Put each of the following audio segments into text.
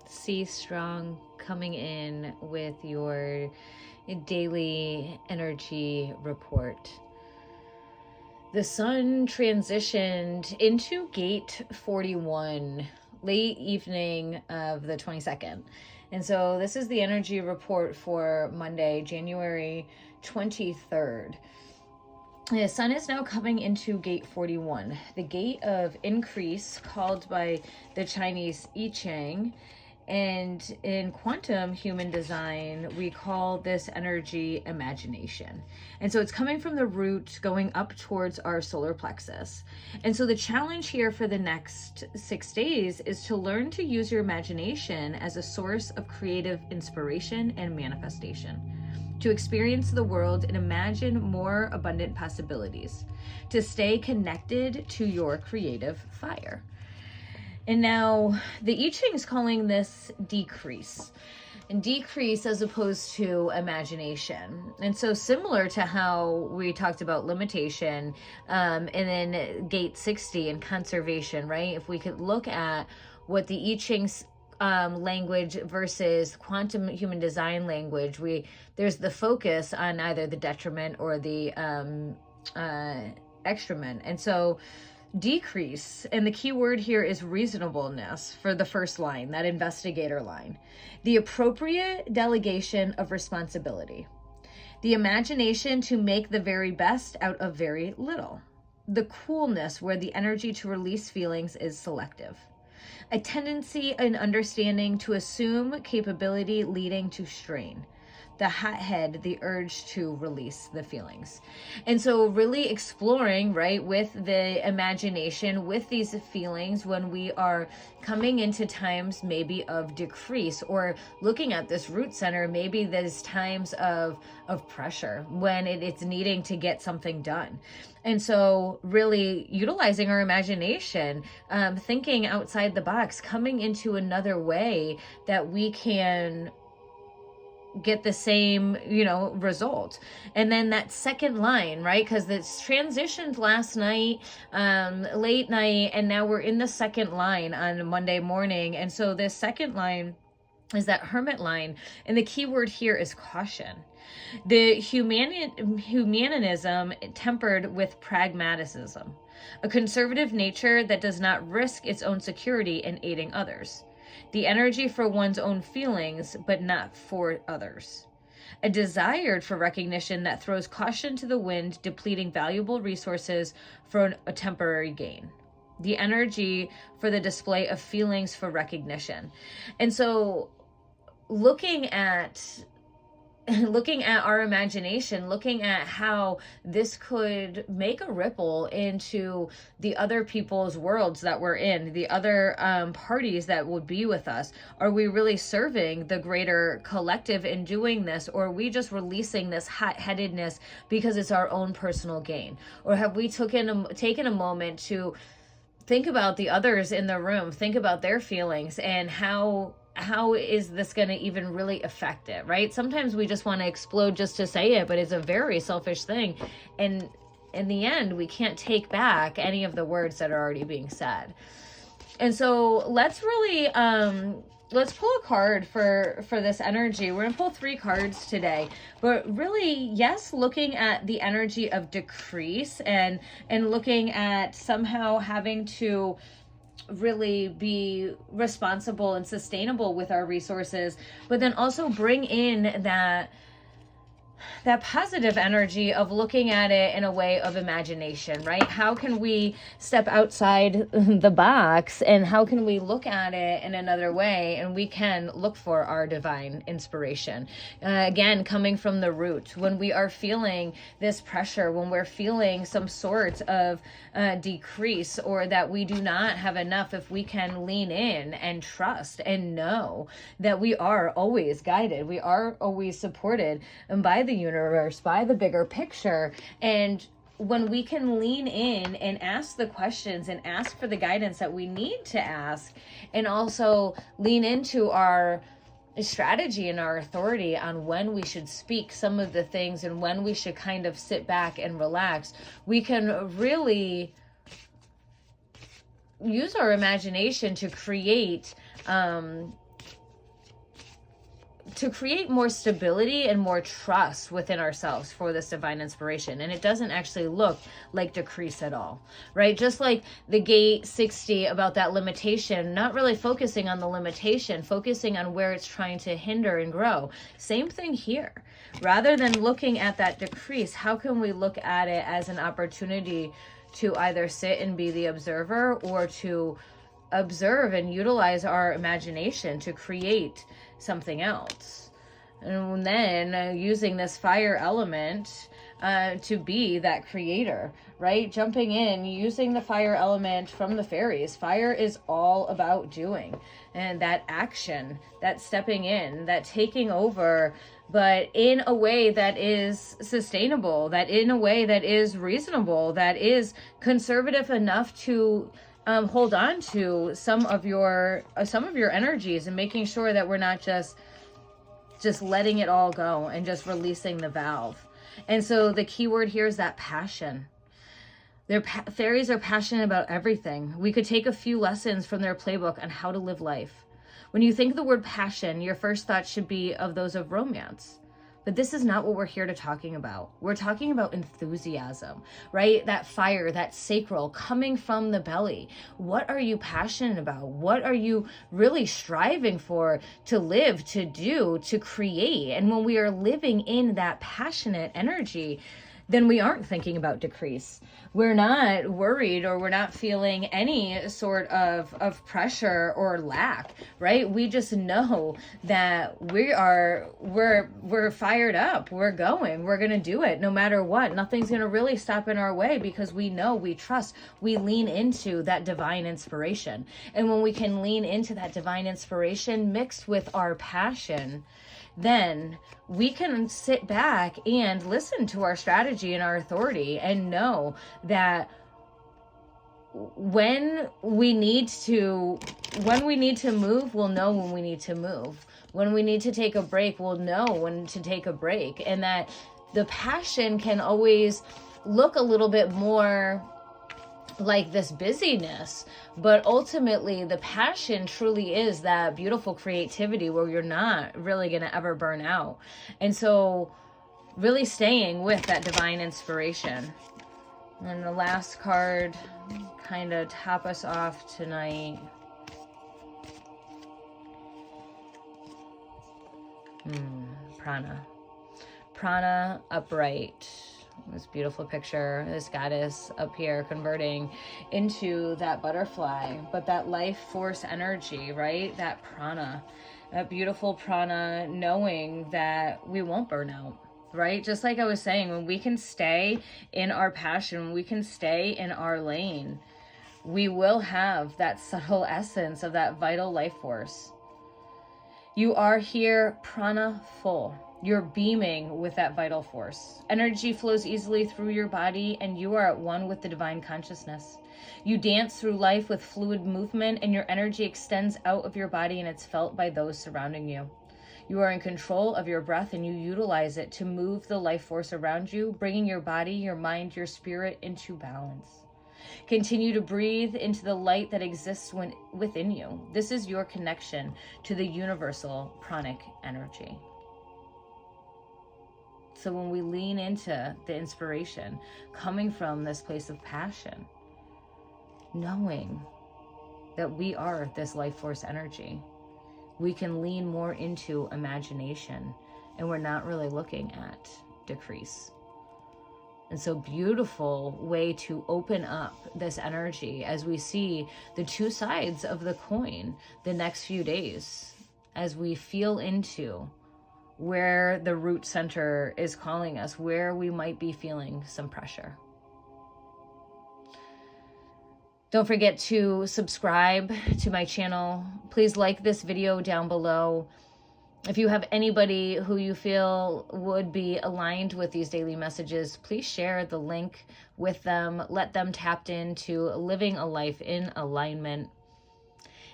C strong coming in with your daily energy report. The sun transitioned into gate 41 late evening of the 22nd. And so this is the energy report for Monday, January 23rd. The sun is now coming into gate 41, the gate of increase called by the Chinese I Ching. And in quantum human design, we call this energy imagination. And so it's coming from the root going up towards our solar plexus. And so the challenge here for the next 6 days is to learn to use your imagination as a source of creative inspiration and manifestation, to experience the world and imagine more abundant possibilities, to stay connected to your creative fire. And now the I Ching is calling this decrease, and decrease as opposed to imagination. And so similar to how we talked about limitation, and then gate 60 and conservation, right? If we could look at what the I Ching's language versus quantum human design language, there's the focus on either the detriment or the extrament. And so decrease, and the key word here is reasonableness for the first line, that investigator line. The appropriate delegation of responsibility. The imagination to make the very best out of very little. The coolness where the energy to release feelings is selective. A tendency and understanding to assume capability leading to strain. The hothead, the urge to release the feelings. And so really exploring, right, with the imagination, with these feelings when we are coming into times maybe of decrease, or looking at this root center, maybe there's times of pressure when it's needing to get something done. And so really utilizing our imagination, thinking outside the box, coming into another way that we can get the same, result. And then that second line, right? Because it's transitioned last night, late night, and now we're in the second line on Monday morning. And so this second line is that hermit line. And the key word here is caution. The humanism tempered with pragmatism, a conservative nature that does not risk its own security in aiding others. The energy for one's own feelings, but not for others. A desire for recognition that throws caution to the wind, depleting valuable resources for a temporary gain. The energy for the display of feelings for recognition. And so looking at our imagination, looking at how this could make a ripple into the other people's worlds that we're in, the other parties that would be with us. Are we really serving the greater collective in doing this, or are we just releasing this hot-headedness because it's our own personal gain? Or have we taken a moment to think about the others in the room, think about their feelings, and how is this going to even really affect it, right? Sometimes we just want to explode just to say it, but it's a very selfish thing. And in the end, we can't take back any of the words that are already being said. And so let's really, let's pull a card for this energy. We're going to pull 3 cards today, but really, yes, looking at the energy of decrease and looking at somehow having to really be responsible and sustainable with our resources, but then also bring in that positive energy of looking at it in a way of imagination, right? How can we step outside the box, and how can we look at it in another way, and we can look for our divine inspiration. Again, coming from the root, when we are feeling this pressure, when we're feeling some sort of decrease, or that we do not have enough, if we can lean in and trust and know that we are always guided, we are always supported by the universe, by the bigger picture. And when we can lean in and ask the questions and ask for the guidance that we need to ask, and also lean into our strategy and our authority on when we should speak some of the things and when we should kind of sit back and relax, we can really use our imagination to create to create more stability and more trust within ourselves for this divine inspiration. And it doesn't actually look like decrease at all, right? Just like the gate 60 about that limitation, not really focusing on the limitation, focusing on where it's trying to hinder and grow. Same thing here. Rather than looking at that decrease, how can we look at it as an opportunity to either sit and be the observer, or to observe and utilize our imagination to create something else? And then using this fire element to be that creator, right? Jumping in, using the fire element from the fairies. Fire is all about doing, and that action, that stepping in, that taking over, but in a way that is sustainable, that in a way that is reasonable, that is conservative enough to hold on to some of your energies, and making sure that we're not just letting it all go and just releasing the valve. And so the key word here is that passion. Fairies are passionate about everything. We could take a few lessons from their playbook on how to live life. When you think of the word passion, your first thought should be of those of romance. But this is not what we're here to talking about. We're talking about enthusiasm, right? That fire, that sacral coming from the belly. What are you passionate about? What are you really striving for, to live, to do, to create? And when we are living in that passionate energy, then we aren't thinking about decrease. We're not worried, or we're not feeling any sort of pressure or lack, right? We just know that we're fired up, we're going, we're gonna do it no matter what. Nothing's gonna really stop in our way, because we know, we trust, we lean into that divine inspiration. And when we can lean into that divine inspiration mixed with our passion, then we can sit back and listen to our strategy and our authority, and know that when we need to move, we'll know when we need to move. When we need to take a break, we'll know when to take a break. And that the passion can always look a little bit more like this busyness, but ultimately the passion truly is that beautiful creativity where you're not really going to ever burn out. And so really staying with that divine inspiration. And the last card, kind of top us off tonight. Prana upright. This beautiful picture, this goddess up here converting into that butterfly, but that life force energy, right? That prana, that beautiful prana, knowing that we won't burn out, right? Just like I was saying, when we can stay in our passion, when we can stay in our lane, we will have that subtle essence of that vital life force. You are here prana full. You're beaming with that vital force. Energy flows easily through your body, and you are at one with the divine consciousness. You dance through life with fluid movement, and your energy extends out of your body, and it's felt by those surrounding you. You are in control of your breath, and you utilize it to move the life force around you, bringing your body, your mind, your spirit into balance. Continue to breathe into the light that exists within you. This is your connection to the universal pranic energy. So when we lean into the inspiration coming from this place of passion, knowing that we are this life force energy, we can lean more into imagination, and we're not really looking at decrease. And so beautiful way to open up this energy as we see the two sides of the coin the next few days, as we feel into where the root center is calling us, where we might be feeling some pressure. Don't forget to subscribe to my channel. Please like this video down below. If you have anybody who you feel would be aligned with these daily messages, please share the link with them. Let them tap into living a life in alignment.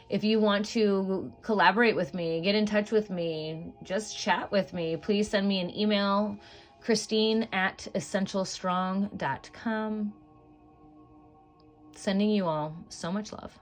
If you want to collaborate with me, get in touch with me, just chat with me, please send me an email, Christine@essentialstrong.com. Sending you all so much love.